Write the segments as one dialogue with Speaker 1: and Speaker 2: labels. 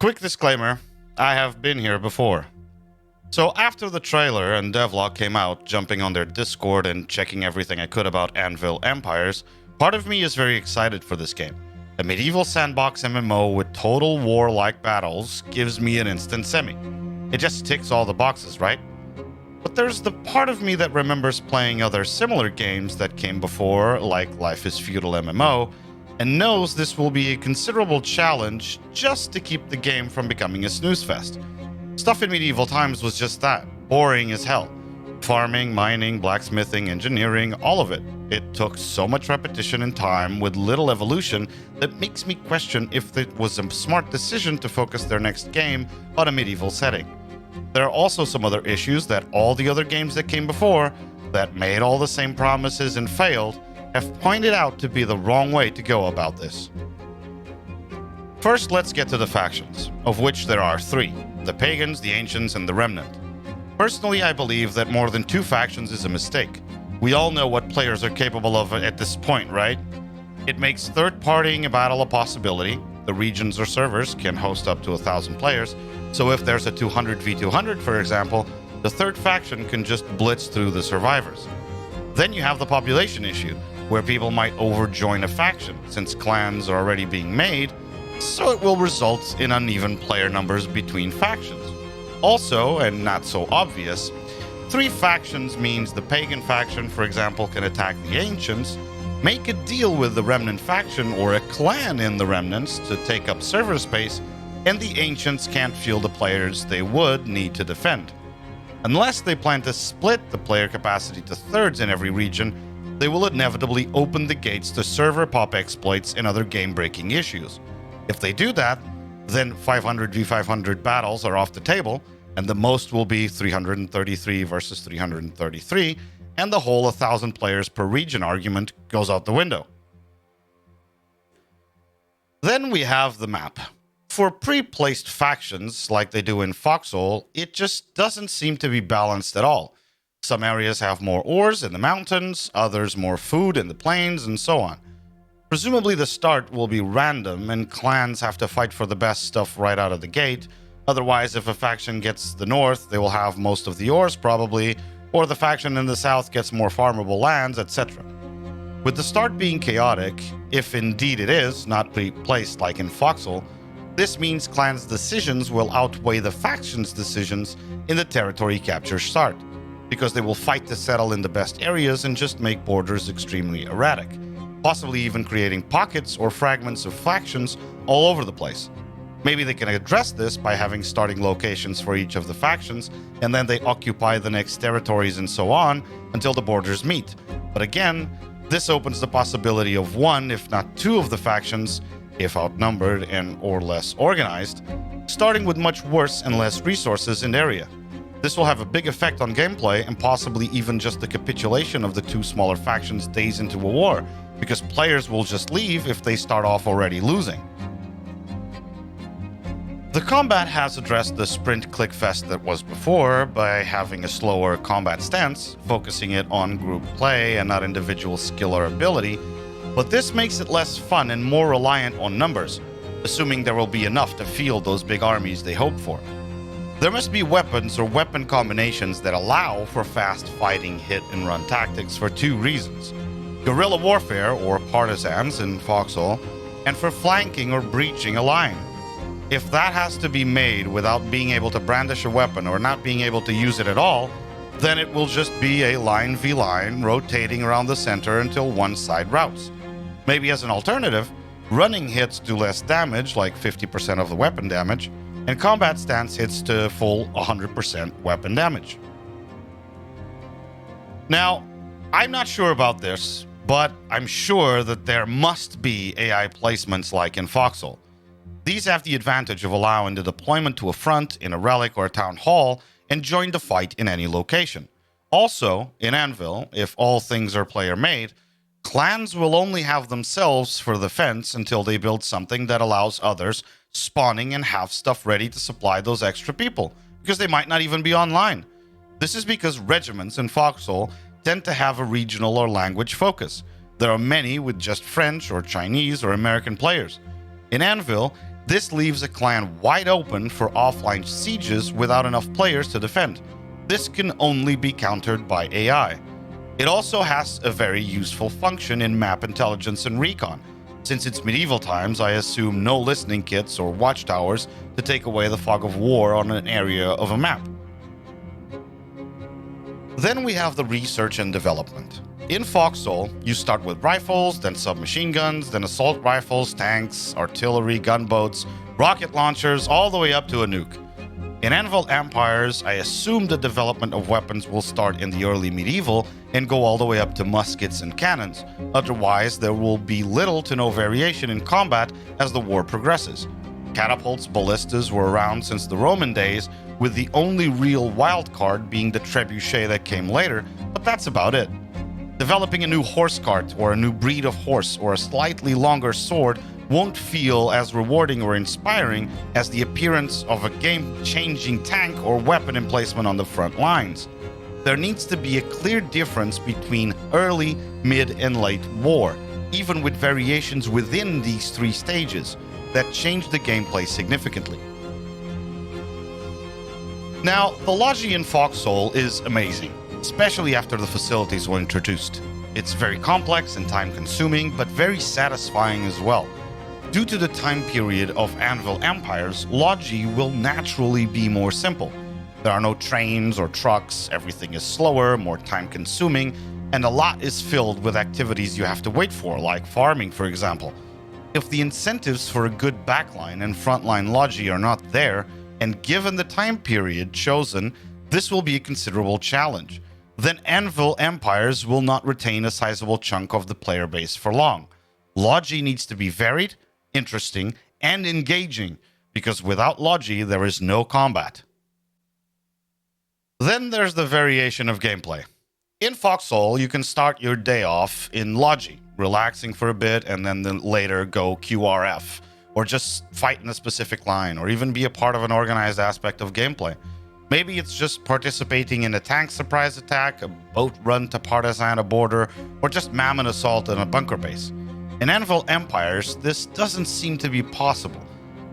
Speaker 1: Quick disclaimer, I have been here before. So after the trailer and devlog came out, jumping on their Discord and checking everything I could about Anvil Empires, part of me is very excited for this game. A medieval sandbox MMO with total war-like battles gives me an instant semi. It just ticks all the boxes, right? But there's the part of me that remembers playing other similar games that came before, like Life is Feudal MMO, and knows this will be a considerable challenge just to keep the game from becoming a snooze fest. Stuff in medieval times was just that, boring as hell. Farming, mining, blacksmithing, engineering, all of it. It took so much repetition and time with little evolution that makes me question if it was a smart decision to focus their next game on a medieval setting. There are also some other issues that all the other games that came before, that made all the same promises and failed, have pointed out to be the wrong way to go about this. First, let's get to the factions, of which there are three: the Pagans, the Ancients, and the Remnant. Personally, I believe that more than two factions is a mistake. We all know what players are capable of at this point, right? It makes third-partying a battle a possibility. The regions or servers can host up to 1,000 players, so if there's a 200 v 200, for example, the third faction can just blitz through the survivors. Then you have the population issue, where people might overjoin a faction, since clans are already being made, so it will result in uneven player numbers between factions. Also, and not so obvious, three factions means the Pagan faction, for example, can attack the Ancients, make a deal with the Remnant faction or a clan in the Remnants to take up server space, and the Ancients can't field the players they would need to defend. Unless they plan to split the player capacity to thirds in every region, they will inevitably open the gates to server pop exploits and other game-breaking issues. If they do that, then 500 v 500 battles are off the table, and the most will be 333 versus 333, and the whole 1,000 players per region argument goes out the window. Then we have the map. For pre-placed factions, like they do in Foxhole, it just doesn't seem to be balanced at all. Some areas have more ores in the mountains, others more food in the plains, and so on. Presumably the start will be random, and clans have to fight for the best stuff right out of the gate. Otherwise, if a faction gets the north, they will have most of the ores probably, or the faction in the south gets more farmable lands, etc. With the start being chaotic, if indeed it is, not pre-placed like in Foxhole, this means clans' decisions will outweigh the faction's decisions in the territory capture start, because they will fight to settle in the best areas and just make borders extremely erratic, possibly even creating pockets or fragments of factions all over the place. Maybe they can address this by having starting locations for each of the factions, and then they occupy the next territories and so on until the borders meet. But again, this opens the possibility of one, if not two of the factions, if outnumbered and or less organized, starting with much worse and less resources in the area. This will have a big effect on gameplay and possibly even just the capitulation of the two smaller factions days into a war, because players will just leave if they start off already losing. The combat has addressed the sprint click fest that was before by having a slower combat stance, focusing it on group play and not individual skill or ability, but this makes it less fun and more reliant on numbers, assuming there will be enough to field those big armies they hope for. There must be weapons or weapon combinations that allow for fast fighting hit and run tactics for two reasons: guerrilla warfare or partisans in Foxhole, and for flanking or breaching a line. If that has to be made without being able to brandish a weapon or not being able to use it at all, then it will just be a line v line rotating around the center until one side routs. Maybe as an alternative, running hits do less damage, like 50% of the weapon damage, and combat stance hits to full 100% weapon damage. Now, I'm not sure about this, but I'm sure that there must be AI placements like in Foxhole. These have the advantage of allowing the deployment to a front, in a relic or a town hall, and join the fight in any location. Also, in Anvil, if all things are player-made, clans will only have themselves for the fence until they build something that allows others spawning and have stuff ready to supply those extra people, because they might not even be online. This is because regiments in Foxhole tend to have a regional or language focus. There are many with just French or Chinese or American players. In Anvil, This leaves a clan wide open for offline sieges without enough players to defend. This can only be countered by AI. It also has a very useful function in map intelligence and recon. Since it's medieval times, I assume no listening kits or watchtowers to take away the fog of war on an area of a map. Then we have the research and development. In Foxhole, you start with rifles, then submachine guns, then assault rifles, tanks, artillery, gunboats, rocket launchers, all the way up to a nuke. In Anvil Empires, I assume the development of weapons will start in the early medieval and go all the way up to muskets and cannons. Otherwise, there will be little to no variation in combat as the war progresses. Catapults, ballistas were around since the Roman days, with the only real wild card being the trebuchet that came later, but that's about it. Developing a new horse cart or a new breed of horse or a slightly longer sword won't feel as rewarding or inspiring as the appearance of a game-changing tank or weapon emplacement on the front lines. There needs to be a clear difference between early, mid, and late war, even with variations within these three stages that change the gameplay significantly. Now, the logi in Foxhole is amazing, especially after the facilities were introduced. It's very complex and time-consuming, but very satisfying as well. Due to the time period of Anvil Empires, logi will naturally be more simple. There are no trains or trucks, everything is slower, more time-consuming, and a lot is filled with activities you have to wait for, like farming, for example. If the incentives for a good backline and frontline logi are not there, and given the time period chosen, this will be a considerable challenge. Then Anvil Empires will not retain a sizable chunk of the player base for long. Logi needs to be varied, interesting, and engaging, because without logi there is no combat. Then there's the variation of gameplay. In Foxhole, you can start your day off in logi, relaxing for a bit, and then later go QRF, or just fight in a specific line, or even be a part of an organized aspect of gameplay. Maybe it's just participating in a tank surprise attack, a boat run to partisan a border, or just mammoth assault in a bunker base. In Anvil Empires, this doesn't seem to be possible.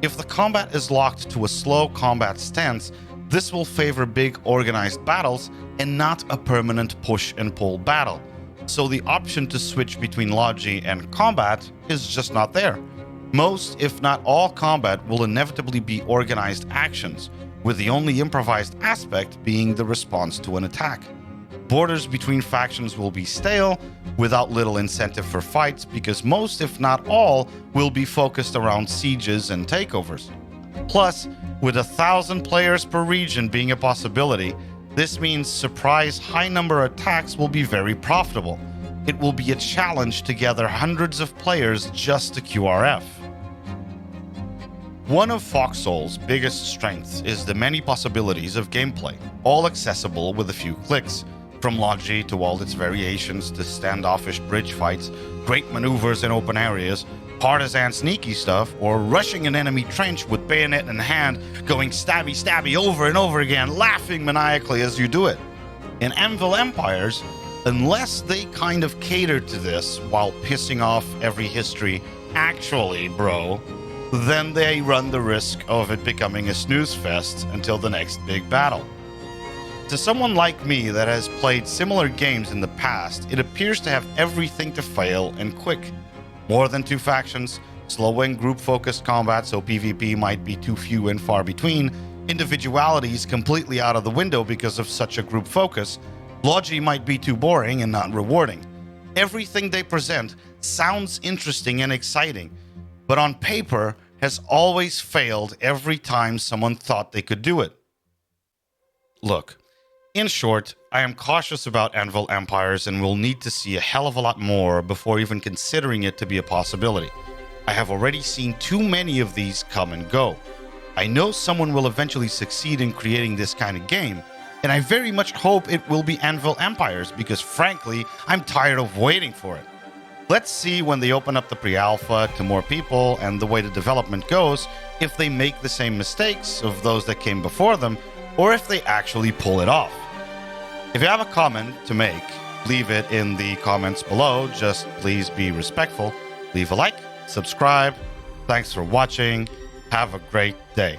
Speaker 1: If the combat is locked to a slow combat stance, this will favor big organized battles and not a permanent push and pull battle. So the option to switch between logi and combat is just not there. Most, if not all, combat will inevitably be organized actions, with the only improvised aspect being the response to an attack. Borders between factions will be stale, without little incentive for fights, because most, if not all, will be focused around sieges and takeovers. Plus, with 1,000 players per region being a possibility, this means surprise high-number attacks will be very profitable. It will be a challenge to gather hundreds of players just to QRF. One of Foxhole's biggest strengths is the many possibilities of gameplay, all accessible with a few clicks. From logi to all its variations to standoffish bridge fights, great maneuvers in open areas, partisan sneaky stuff, or rushing an enemy trench with bayonet in hand, going stabby over and over again, laughing maniacally as you do it. In Anvil Empires, unless they kind of cater to this while pissing off every history, actually, bro, then they run the risk of it becoming a snooze fest until the next big battle. To someone like me that has played similar games in the past, it appears to have everything to fail and quick. More than 2 factions, slow and group-focused combat so PvP might be too few and far between, individualities completely out of the window because of such a group focus, logi might be too boring and not rewarding. Everything they present sounds interesting and exciting, but on paper has always failed every time someone thought they could do it. Look, in short, I am cautious about Anvil Empires and will need to see a hell of a lot more before even considering it to be a possibility. I have already seen too many of these come and go. I know someone will eventually succeed in creating this kind of game, and I very much hope it will be Anvil Empires because frankly, I'm tired of waiting for it. Let's see when they open up the pre-alpha to more people and the way the development goes, if they make the same mistakes of those that came before them, or if they actually pull it off. If you have a comment to make, leave it in the comments below. Just please be respectful. Leave a like, subscribe. Thanks for watching, Have a great day.